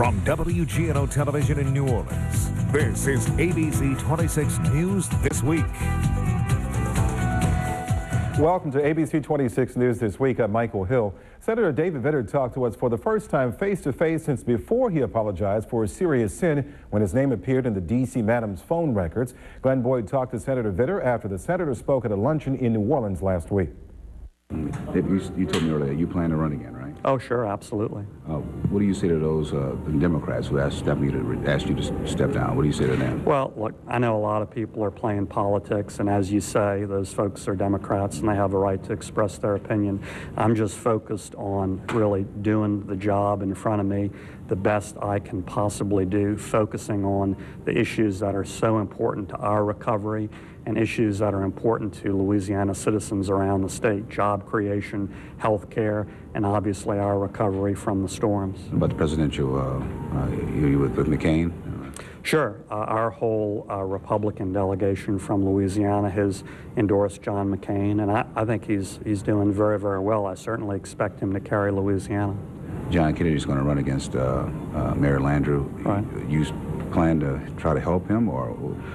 From WGNO Television in New Orleans, this is ABC 26 News This Week. Welcome to ABC 26 News This Week. I'm Michael Hill. Senator David Vitter talked to us for the first time face-to-face since before he apologized for a serious sin when his name appeared in the D.C. Madam's phone records. Glenn Boyd talked to Senator Vitter after the senator spoke at a luncheon in New Orleans last week. You told me earlier you plan to run again, right? Oh, sure, absolutely. What do you say to those Democrats who asked you to step down? What do you say to them? Well, look, I know a lot of people are playing politics, and as you say, those folks are Democrats, and they have a right to express their opinion. I'm just focused on really doing the job in front of me the best I can possibly do, focusing on the issues that are so important to our recovery and issues that are important to Louisiana citizens around the state: job creation, health care, and obviously our recovery from the storms. About the presidential, you with McCain? Sure. Our whole Republican delegation from Louisiana has endorsed John McCain, and I think he's doing very, very well. I certainly expect him to carry Louisiana. John Kennedy's going to run against Mayor Landrieu. Right. You plan to try to help him, or?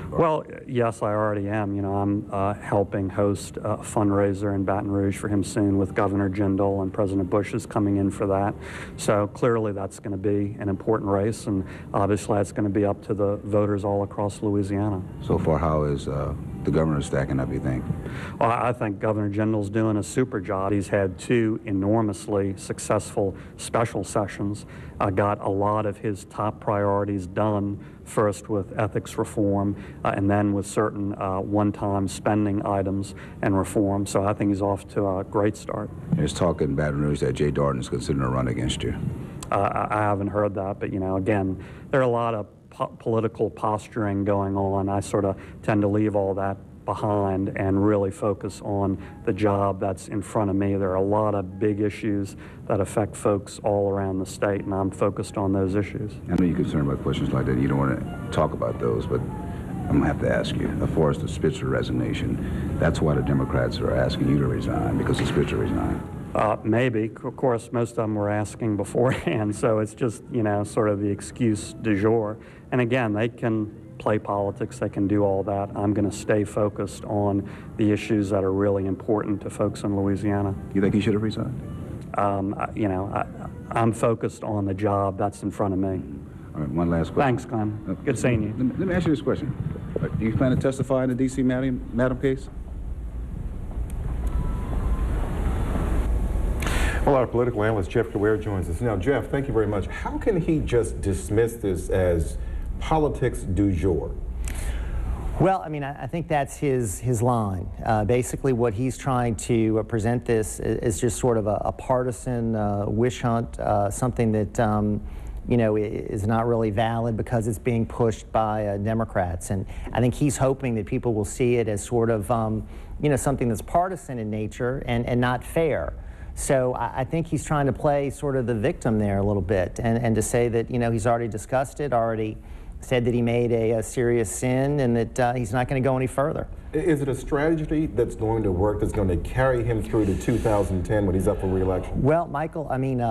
Well, yes, I already am. You know, I'm helping host a fundraiser in Baton Rouge for him soon with Governor Jindal, and President Bush is coming in for that. So clearly that's going to be an important race, and obviously that's going to be up to the voters all across Louisiana. So far, how is the governor stacking up, you think? Well, I think Governor Jindal's doing a super job. He's had two enormously successful special sessions, got a lot of his top priorities done, first with ethics reform and then with certain one-time spending items and reform. So I think he's off to a great start. There's talk in Baton Rouge that Jay Dardenne's considering a run against you. I haven't heard that, but, you know, again, there are a lot of political posturing going on. I sort of tend to leave all that behind and really focus on the job that's in front of me. There are a lot of big issues that affect folks all around the state, and I'm focused on those issues. I know you're concerned about questions like that. You don't want to talk about those, but I'm going to have to ask you. As far as the Spitzer resignation, that's why the Democrats are asking you to resign, because the Spitzer resigned. Maybe. Of course, most of them were asking beforehand, so it's just, you know, sort of the excuse du jour. And again, they can play politics, they can do all that. I'm going to stay focused on the issues that are really important to folks in Louisiana. You think he should have resigned? You know, I'm focused on the job that's in front of me. All right, one last question. Thanks, Glenn. Good seeing you. Let me ask you this question. Do you plan to testify in the D.C. Madam case? Well, our political analyst, Jeff Crouere, joins us. Now, Jeff, thank you very much. How can he just dismiss this as politics du jour? Well, I mean, I think that's his line. Basically, what he's trying to present this is just sort of a partisan wish hunt, something that, you know, is not really valid because it's being pushed by Democrats. And I think he's hoping that people will see it as sort of, you know, something that's partisan in nature and not fair. So I think he's trying to play sort of the victim there a little bit, and to say that, you know, he's already discussed it, already said that he made a serious sin, and that he's not going to go any further. Is it a strategy that's going to work, that's going to carry him through to 2010 when he's up for re-election? Well, Michael, I mean,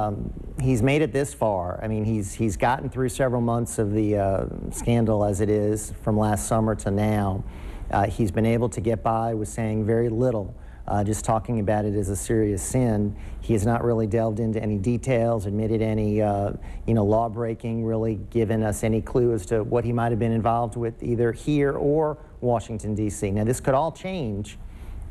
he's made it this far. I mean, he's gotten through several months of the scandal as it is from last summer to now. He's been able to get by with saying very little. Just talking about it as a serious sin. He has not really delved into any details, admitted any, you know, law breaking, really given us any clue as to what he might have been involved with either here or Washington, D.C. Now, this could all change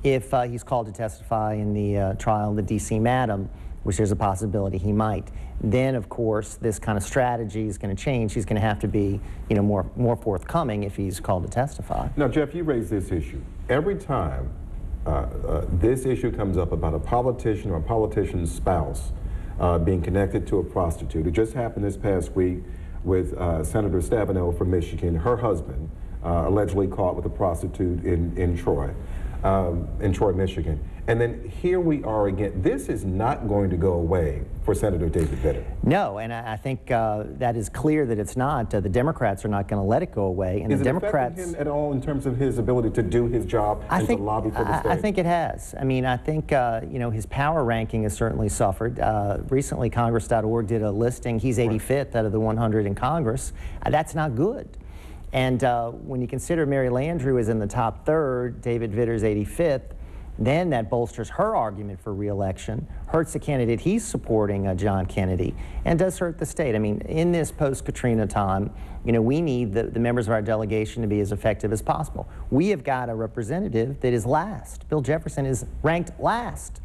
if he's called to testify in the trial of the D.C. Madam, which there's a possibility he might. Then, of course, this kind of strategy is going to change. He's going to have to be, you know, more forthcoming if he's called to testify. Now, Jeff, you raised this issue. Every time this issue comes up about a politician or a politician's spouse being connected to a prostitute. It just happened this past week with Senator Stabenow from Michigan. Her husband allegedly caught with a prostitute in Troy. in Troy, Michigan. And then here we are again. This is not going to go away for Senator David Vitter. No, and I think that is clear that it's not. The Democrats are not going to let it go away. And is the it Democrats affecting him at all in terms of his ability to do his job and to lobby for the state? I think it has. I mean, I think you know, his power ranking has certainly suffered. Recently, Congress.org did a listing. He's 85th out of the 100 in Congress. That's not good. And when you consider Mary Landrieu is in the top third, David Vitter's 85th, then that bolsters her argument for re-election, hurts the candidate he's supporting, John Kennedy, and does hurt the state. I mean, in this post-Katrina time, you know, we need the members of our delegation to be as effective as possible. We have got a representative that is last. Bill Jefferson is ranked last.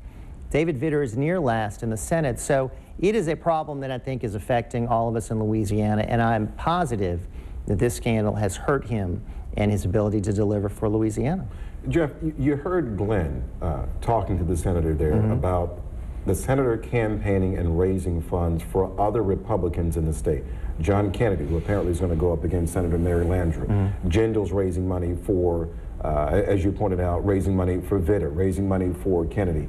David Vitter is near last in the Senate. So it is a problem that I think is affecting all of us in Louisiana, and I'm positive that this scandal has hurt him and his ability to deliver for Louisiana. Jeff, you heard Glenn talking to the senator there about the senator campaigning and raising funds for other Republicans in the state. John Kennedy, who apparently is going to go up against Senator Mary Landrieu. Jindal's raising money for, as you pointed out, raising money for Vitter, raising money for Kennedy.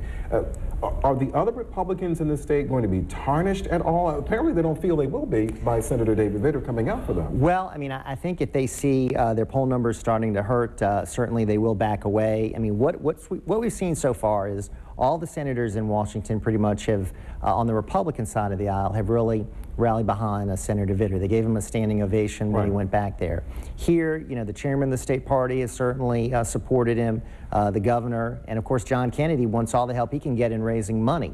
Are the other Republicans in the state going to be tarnished at all? Apparently they don't feel they will be by Senator David Vitter coming out for them. Well, I mean, I think if they see their poll numbers starting to hurt, certainly they will back away. I mean, what we've seen so far is all the senators in Washington pretty much have, on the Republican side of the aisle, have really rallied behind Senator Vitter. They gave him a standing ovation when he went back there. Here, you know, the chairman of the state party has certainly supported him, the governor, and of course John Kennedy wants all the help he can get in raising money.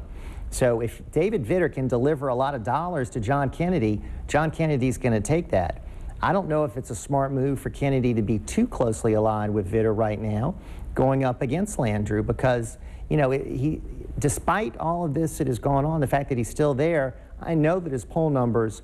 So if David Vitter can deliver a lot of dollars to John Kennedy's going to take that. I don't know if it's a smart move for Kennedy to be too closely aligned with Vitter right now, going up against Landrieu, because, you know, despite all of this that has gone on, the fact that he's still there, I know that his poll numbers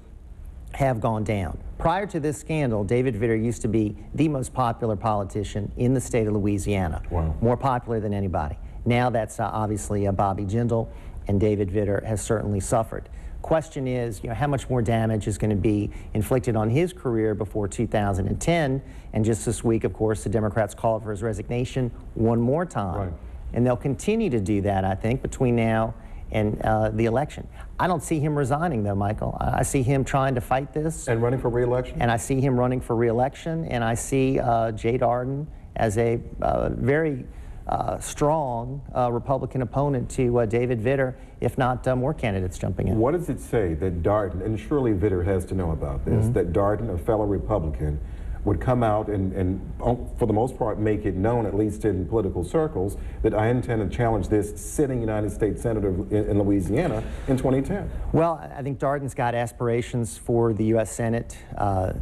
have gone down. Prior to this scandal, David Vitter used to be the most popular politician in the state of Louisiana. Wow. More popular than anybody. Now that's obviously Bobby Jindal, and David Vitter has certainly suffered. Question is, you know, how much more damage is going to be inflicted on his career before 2010? And just this week, of course, the Democrats called for his resignation one more time. Right. And they'll continue to do that, I think, between now and the election. I don't see him resigning, though, Michael. I see him trying to fight this. And running for re-election? And I see him running for re-election, and I see Jay Dardenne as a very strong Republican opponent to David Vitter, if not more candidates jumping in. What does it say that Dardenne, and surely Vitter has to know about this, that Dardenne, a fellow Republican, would come out and, for the most part, make it known, at least in political circles, that I intend to challenge this sitting United States Senator in Louisiana in 2010? Well, I think Dardenne's got aspirations for the U.S. Senate.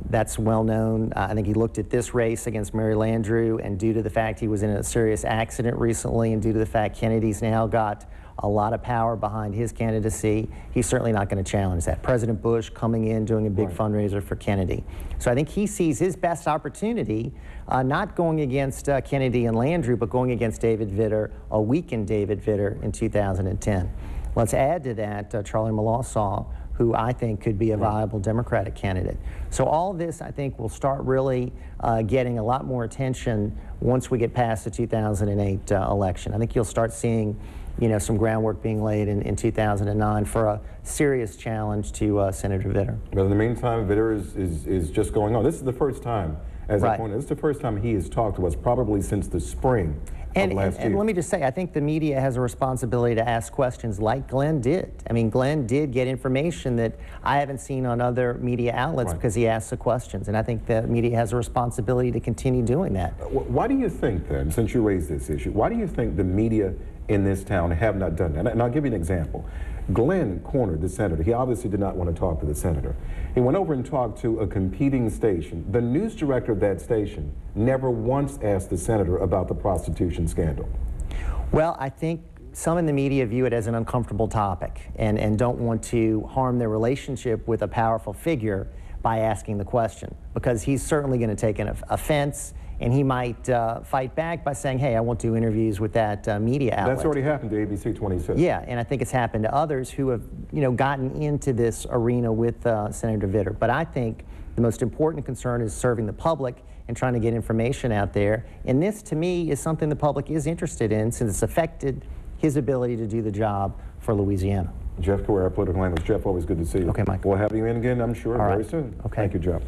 That's well known. I think he looked at this race against Mary Landrieu, and due to the fact he was in a serious accident recently, and due to the fact Kennedy's now got a lot of power behind his candidacy, he's certainly not going to challenge that. President Bush coming in, doing a big fundraiser for Kennedy. So I think he sees his best opportunity not going against Kennedy and Landrieu, but going against David Vitter, a weakened David Vitter in 2010. Let's add to that Charlie Malosaw, who I think could be a viable Democratic candidate. So all this, I think, will start really getting a lot more attention once we get past the 2008 election. I think you'll start seeing, you know, some groundwork being laid in 2009 for a serious challenge to Senator Vitter. But in the meantime, Vitter is just going on. This is the first time, as I pointed out, this is the first time he has talked to us probably since the spring of last year. And let me just say, I think the media has a responsibility to ask questions like Glenn did. I mean, Glenn did get information that I haven't seen on other media outlets because he asked the questions. And I think the media has a responsibility to continue doing that. Why do you think, then, since you raised this issue, why do you think the media in this town have not done that? And I'll give you an example. Glenn cornered the senator. He obviously did not want to talk to the senator. He went over and talked to a competing station. The news director of that station never once asked the senator about the prostitution scandal. Well, I think some in the media view it as an uncomfortable topic and don't want to harm their relationship with a powerful figure by asking the question, because he's certainly going to take an offense, and he might fight back by saying, hey, I won't do interviews with that media outlet. That's already happened to ABC 26. Yeah, and I think it's happened to others who have, you know, gotten into this arena with Senator Vitter. But I think the most important concern is serving the public and trying to get information out there. And this, to me, is something the public is interested in since it's affected his ability to do the job for Louisiana. Jeff Crouere, political analyst. Jeff, always good to see you. Okay, Mike. We'll have you in again, I'm sure, All very right. soon. Okay. Thank you, Jeff.